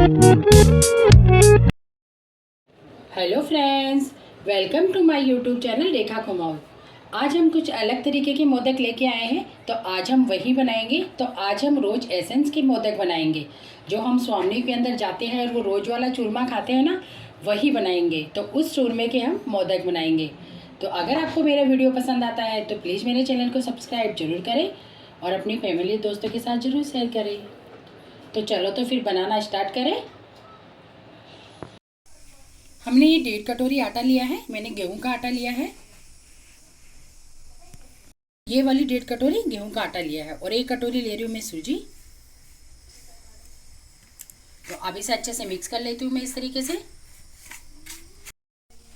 Hello friends, welcome to my YouTube channel Rekha Kumar. आज हम कुछ अलग तरीके के मोदक लेके आए हैं, तो आज हम वही बनाएंगे। तो आज हम रोज एसेंस के मोदक बनाएंगे। जो हम स्वामी के अंदर जाते हैं और वो रोज वाला चूरमा खाते हैं ना, वही बनाएंगे। तो उस चूरमे के हम मोदक बनाएंगे। तो अगर आपको मेरा वीडियो पसंद आता है तो प्लीज़ मेरे चैनल को सब्सक्राइब जरूर करें और अपनी फैमिली दोस्तों के साथ ज़रूर शेयर करें। तो चलो तो फिर बनाना स्टार्ट करें। हमने ये 1.5 कटोरी आटा लिया है। मैंने गेहूं का आटा लिया है। ये वाली 1.5 कटोरी गेहूं का आटा लिया है और 1 कटोरी ले रही हूँ मैं सूजी। तो अब इसे अच्छे से मिक्स कर लेती हूँ मैं इस तरीके से।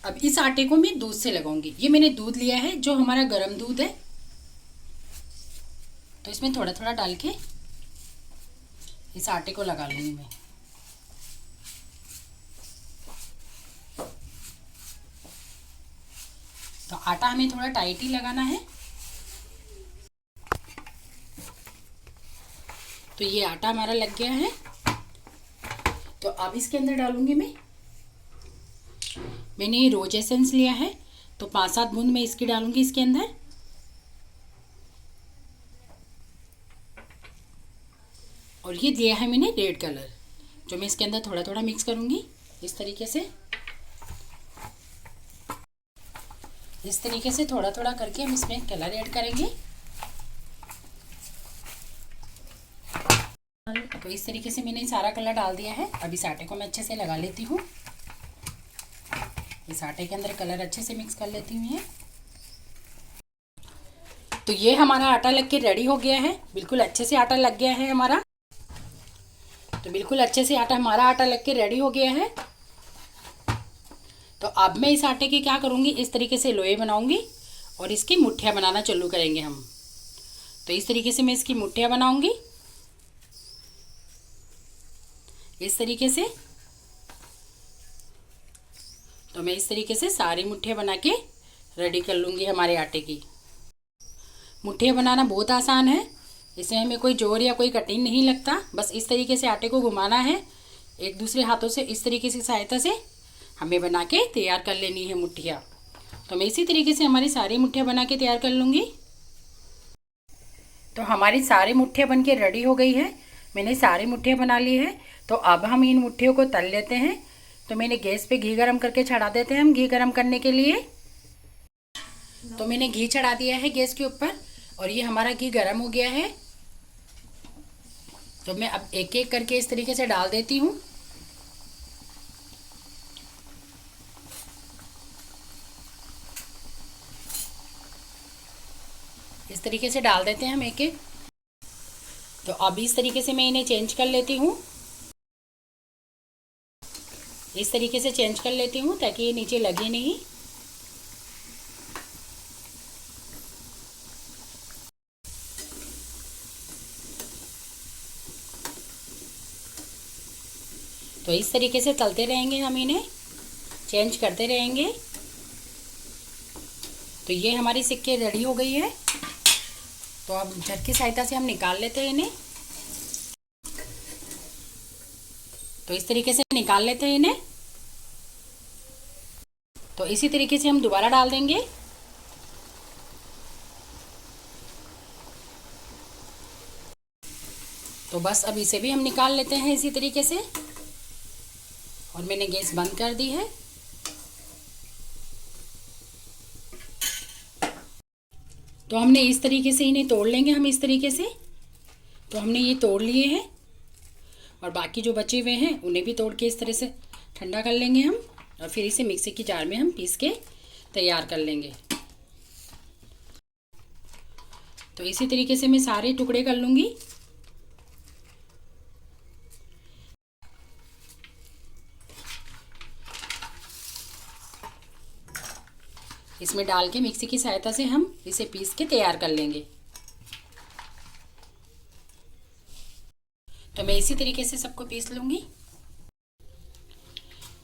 अब इस आटे को मैं दूध से लगाऊंगी। ये मैंने दूध लिया है जो हमारा गर्म दूध है। तो इसमें थोड़ा थोड़ा डाल के इस आटे को लगा लूंगी मैं। तो आटा हमें थोड़ा टाइट ही लगाना है। तो ये आटा हमारा लग गया है। तो अब इसके अंदर डालूंगी मैंने ये रोज एसेंस लिया है, तो 5-7 बूंद मैं इसकी डालूंगी इसके अंदर। और ये दिया है मैंने रेड कलर, जो मैं इसके अंदर थोड़ा थोड़ा मिक्स करूंगी इस तरीके से। इस तरीके से थोड़ा थोड़ा करके हम इसमें कलर ऐड करेंगे। तो इस तरीके से मैंने सारा कलर डाल दिया है। अब इस आटे को मैं अच्छे से लगा लेती हूँ। इस आटे के अंदर कलर अच्छे से मिक्स कर लेती हूँ। तो ये हमारा आटा लग के रेडी हो गया है। बिल्कुल अच्छे से आटा लग गया है हमारा। तो बिल्कुल अच्छे से हमारा आटा लग के रेडी हो गया है। तो अब मैं इस आटे की क्या करूँगी, इस तरीके से लोई बनाऊंगी और इसकी मुठ्ठियाँ बनाना चालू करेंगे हम। तो इस तरीके से मैं इसकी मुठ्ठियाँ बनाऊंगी इस तरीके से। तो मैं इस तरीके से सारी मुठ्ठियाँ बना के रेडी कर लूँगी हमारे आटे की। मुठ्ठियाँ बनाना बहुत आसान है। इसमें हमें कोई जोर या कोई कठिन नहीं लगता। बस इस तरीके से आटे को घुमाना है एक दूसरे हाथों से। इस तरीके से सहायता से हमें बना के तैयार कर लेनी है मुठ्ठियाँ। तो मैं इसी तरीके से हमारी सारी मुठ्ठियाँ बना के तैयार कर लूँगी। तो हमारी सारी मुठ्ठियाँ बन के रेडी हो गई है। मैंने सारी मुठ्ठियाँ बना ली है। तो अब हम इन मुठ्ठियों को तल लेते हैं। तो मैंने गैस पे घी गरम करके चढ़ा देते हैं हम घी गरम करने के लिए। तो मैंने घी चढ़ा दिया है गैस के ऊपर और ये हमारा घी गरम हो गया है। तो मैं अब एक एक करके इस तरीके से डाल देती हूँ। इस तरीके से डाल देते हैं हम एक एक। तो अब इस तरीके से मैं इन्हें चेंज कर लेती हूँ। इस तरीके से चेंज कर लेती हूँ ताकि ये नीचे लगे नहीं। तो इस तरीके से तलते रहेंगे हम, इन्हें चेंज करते रहेंगे। तो ये हमारी सिक्के रेडी हो गई है। तो अब झट की सहायता से हम निकाल लेते हैं इन्हें। तो इस तरीके से निकाल लेते हैं इन्हें। तो इसी तरीके से हम दोबारा डाल देंगे। तो बस अब इसे भी हम निकाल लेते हैं इसी तरीके से। और मैंने गैस बंद कर दी है। तो हमने इस तरीके से इन्हें तोड़ लेंगे हम इस तरीके से। तो हमने ये तोड़ लिए हैं और बाकी जो बचे हुए हैं उन्हें भी तोड़ के इस तरह से ठंडा कर लेंगे हम। और फिर इसे मिक्सी की जार में हम पीस के तैयार कर लेंगे। तो इसी तरीके से मैं सारे टुकड़े कर लूँगी। इसमें डाल के मिक्सी की सहायता से हम इसे पीस के तैयार कर लेंगे। तो मैं इसी तरीके से सबको पीस लूँगी।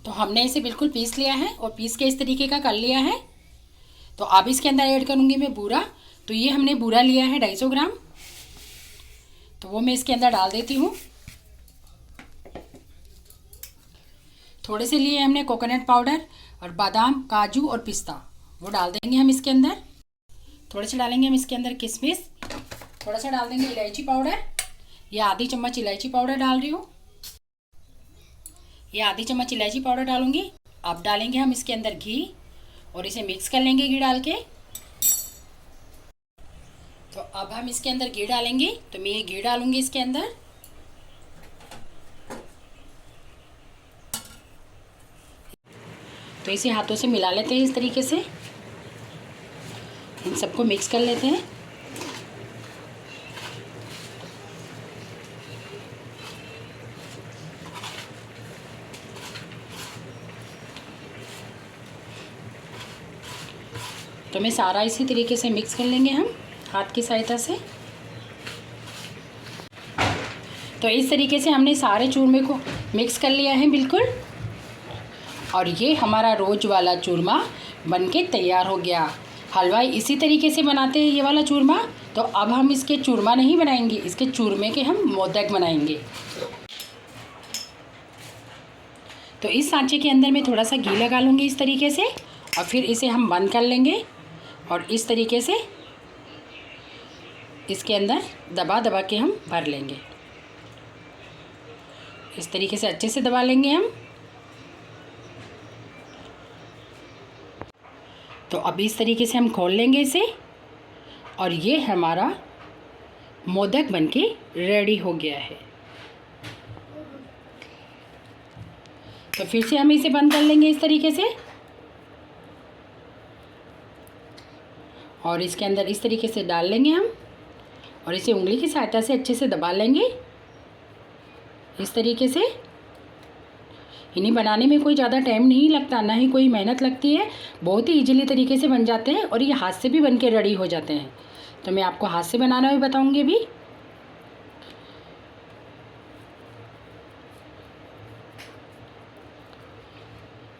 तो हमने इसे बिल्कुल पीस लिया है और पीस के इस तरीके का कर लिया है। तो अब इसके अंदर ऐड करूँगी मैं बूरा। तो ये हमने बूरा लिया है 250 ग्राम। तो वो मैं इसके अंदर डाल देती हूँ। थोड़े से लिए हमने कोकोनट पाउडर और बादाम, काजू और पिस्ता, वो डाल देंगे हम इसके अंदर। थोड़े से डालेंगे हम इसके अंदर किशमिश, थोड़ा सा डाल देंगे इलायची पाउडर, ये आधी चम्मच इलायची पाउडर डाल रही हूँ, ये आधी चम्मच इलायची पाउडर डालूंगी। अब डालेंगे हम इसके अंदर घी और इसे मिक्स कर लेंगे घी डाल के। तो अब हम इसके अंदर घी डालेंगे, तो मैं ये घी डालूंगी इसके अंदर। तो इसे हाथों से मिला लेते हैं इस तरीके से, इन सबको मिक्स कर लेते हैं। तो मैं सारा इसी तरीके से मिक्स कर लेंगे हम हाथ की सहायता से। तो इस तरीके से हमने सारे चूरमे को मिक्स कर लिया है बिल्कुल, और ये हमारा रोज वाला चूरमा बनके तैयार हो गया। हलवाई इसी तरीके से बनाते हैं ये वाला चूरमा। तो अब हम इसके चूरमा नहीं बनाएंगे, इसके चूरमे के हम मोदक बनाएंगे। तो इस सांचे के अंदर मैं थोड़ा सा घी लगा लूँगी इस तरीके से, और फिर इसे हम बंद कर लेंगे और इस तरीके से इसके अंदर दबा दबा के हम भर लेंगे। इस तरीके से अच्छे से दबा लेंगे हम। तो अब इस तरीके से हम खोल लेंगे इसे, और ये हमारा मोदक बनके रेडी हो गया है। तो फिर से हम इसे बंद कर लेंगे इस तरीके से, और इसके अंदर इस तरीके से डाल लेंगे हम, और इसे उंगली की सहायता से अच्छे से दबा लेंगे इस तरीके से। इन्हें बनाने में कोई ज़्यादा टाइम नहीं लगता, ना ही कोई मेहनत लगती है, बहुत ही इजीली तरीके से बन जाते हैं, और ये हाथ से भी बन के रेडी हो जाते हैं। तो मैं आपको हाथ से बनाना भी बताऊंगी भी।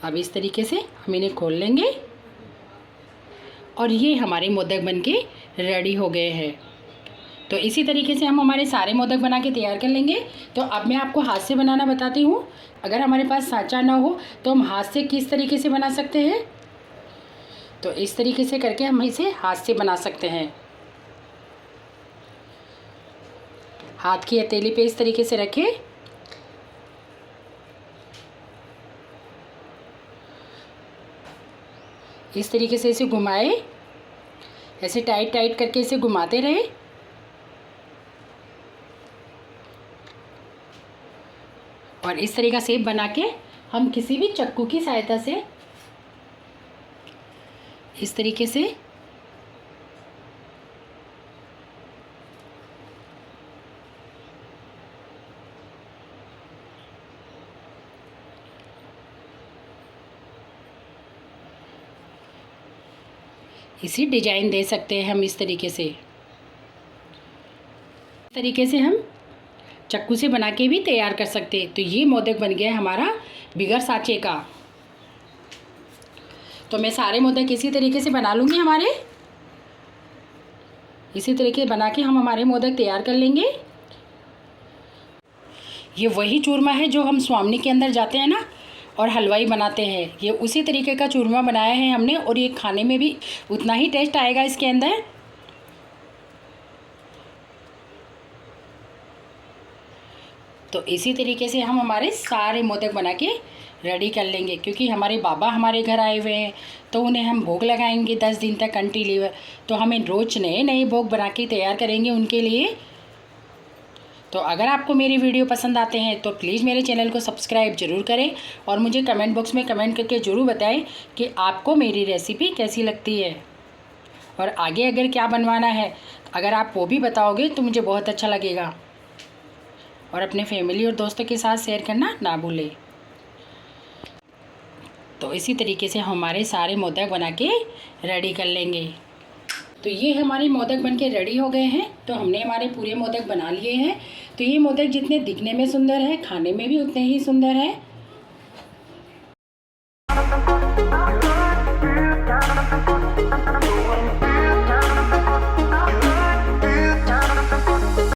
अब इस तरीके से हम इन्हें खोल लेंगे, और ये हमारे मोदक बनके रेडी हो गए हैं। तो इसी तरीके से हम हमारे सारे मोदक बना के तैयार कर लेंगे। तो अब मैं आपको हाथ से बनाना बताती हूँ। अगर हमारे पास सांचा ना हो तो हम हाथ से किस तरीके से बना सकते हैं। तो इस तरीके से करके हम इसे हाथ से बना सकते हैं। हाथ की हथेली पे इस तरीके से रखें, इस तरीके से इसे घुमाए, ऐसे टाइट टाइट करके इसे घुमाते रहे, और इस तरह का शेप बना के हम किसी भी चक्कू की सहायता से इस तरीके से इसी डिजाइन दे सकते हैं हम। इस तरीके से हम चक्कू से बना के भी तैयार कर सकते हैं। तो ये मोदक बन गया हमारा बिगर सांचे का। तो मैं सारे मोदक इसी तरीके से बना लूँगी हमारे, इसी तरीके बना के हम हमारे मोदक तैयार कर लेंगे। ये वही चूरमा है जो हम स्वामिनी के अंदर जाते हैं ना और हलवाई बनाते हैं, ये उसी तरीके का चूरमा बनाया है हमने, और ये खाने में भी उतना ही टेस्ट आएगा इसके अंदर। तो इसी तरीके से हम हमारे सारे मोदक बना के रेडी कर लेंगे, क्योंकि हमारे बाबा हमारे घर आए हुए हैं, तो उन्हें हम भोग लगाएंगे 10 दिन तक कंटिन्यू। तो हमें रोज़ नए नए भोग बना के तैयार करेंगे उनके लिए। तो अगर आपको मेरी वीडियो पसंद आते हैं तो प्लीज़ मेरे चैनल को सब्सक्राइब ज़रूर करें, और मुझे कमेंट बॉक्स में कमेंट करके ज़रूर बताएं कि आपको मेरी रेसिपी कैसी लगती है, और आगे अगर क्या बनवाना है अगर आप वो भी बताओगे तो मुझे बहुत अच्छा लगेगा। और अपने फैमिली और दोस्तों के साथ शेयर करना ना भूलें। तो इसी तरीके से हमारे सारे मोदक बना के रेडी कर लेंगे। तो ये हमारे मोदक बन के रेडी हो गए हैं। तो हमने हमारे पूरे मोदक बना लिए हैं। तो ये मोदक जितने दिखने में सुंदर है, खाने में भी उतने ही सुंदर है।